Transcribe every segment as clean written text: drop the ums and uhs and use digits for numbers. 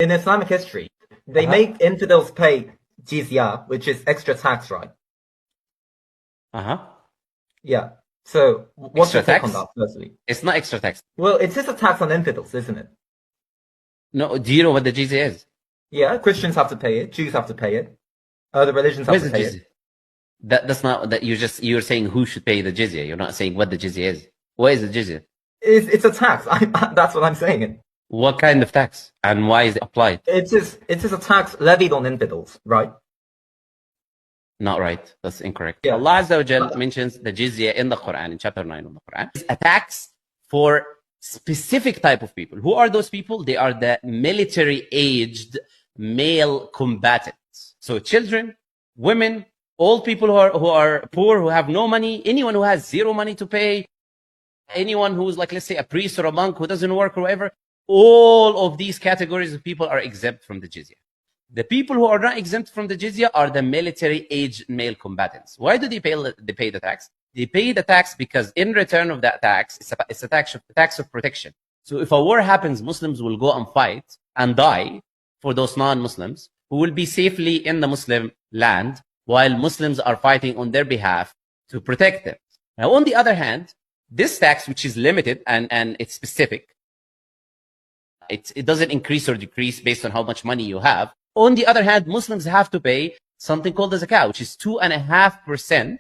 In Islamic history, they make infidels pay jizya, which is extra tax, right? Yeah. So what's your take on that, firstly? It's not extra tax. Well, it's just a tax on infidels, isn't it? No, do you know what the jizya is? Yeah, Christians have to pay it, Jews have to pay it, other religions have to pay it. That's not that you're saying who should pay the jizya. You're not saying what the jizya is. What is the jizya? It's a tax. That's what I'm saying. What kind of tax and why is it applied? It's just a tax levied on infidels, right? Not right. That's incorrect. Yeah. Allah Azza wa Jal mentions the jizya in the Quran, in chapter 9 of the Quran. It's a tax for specific type of people. Who are those people? They are the military-aged male combatants. So children, women, old people who are poor, who have no money, anyone who has zero money to pay, anyone who's like, let's say, a priest or a monk who doesn't work or whatever, all of these categories of people are exempt from the jizya. The people who are not exempt from the jizya are the military-aged male combatants. Why do they pay the tax? They pay the tax because in return of that tax, it's a tax of protection. So if a war happens, Muslims will go and fight and die for those non-Muslims who will be safely in the Muslim land while Muslims are fighting on their behalf to protect them. Now, on the other hand, this tax, which is limited and it's specific, it doesn't increase or decrease based on how much money you have. On the other hand, Muslims have to pay something called the zakah, which is 2.5%.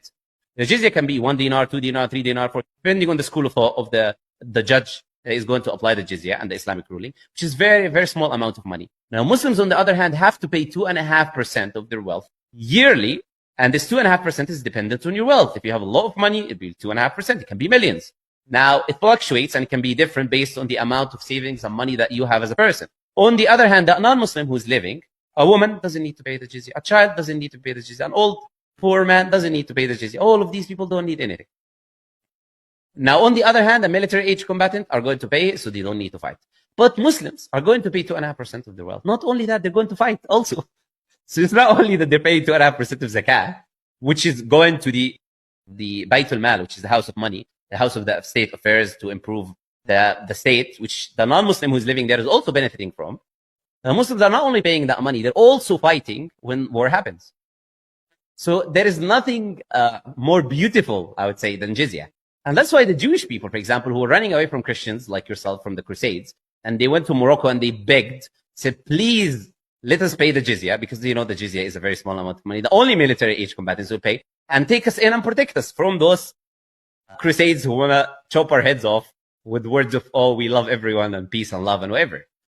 The jizya can be 1 dinar, 2 dinar, 3 dinar, 4, depending on the school of thought of the judge that is going to apply the jizya and the Islamic ruling, which is very, very small amount of money. Now, Muslims, on the other hand, have to pay 2.5% of their wealth yearly, and this 2.5% is dependent on your wealth. If you have a lot of money, it'll be 2.5%. It can be millions. Now, it fluctuates and it can be different based on the amount of savings and money that you have as a person. On the other hand, the non-Muslim who is living, a woman doesn't need to pay the jizya. A child doesn't need to pay the jizya. An old, poor man doesn't need to pay the jizya. All of these people don't need anything. Now, on the other hand, the military-age combatant are going to pay, so they don't need to fight. But Muslims are going to pay 2.5% of their wealth. Not only that, they're going to fight also. So it's not only that they're paying 2.5% of zakah, which is going to the Baytul Mal, which is the house of money, the house of the state affairs to improve the state, which the non-Muslim who's living there is also benefiting from. The Muslims are not only paying that money, they're also fighting when war happens. So there is nothing more beautiful, I would say, than jizya. And that's why the Jewish people, for example, who were running away from Christians, like yourself, from the Crusades, and they went to Morocco and they begged, said, please, let us pay the jizya, because you know the jizya is a very small amount of money. The only military-age combatants will pay, and take us in and protect us from those Crusades who want to chop our heads off with words of, oh, we love everyone and peace and love and whatever.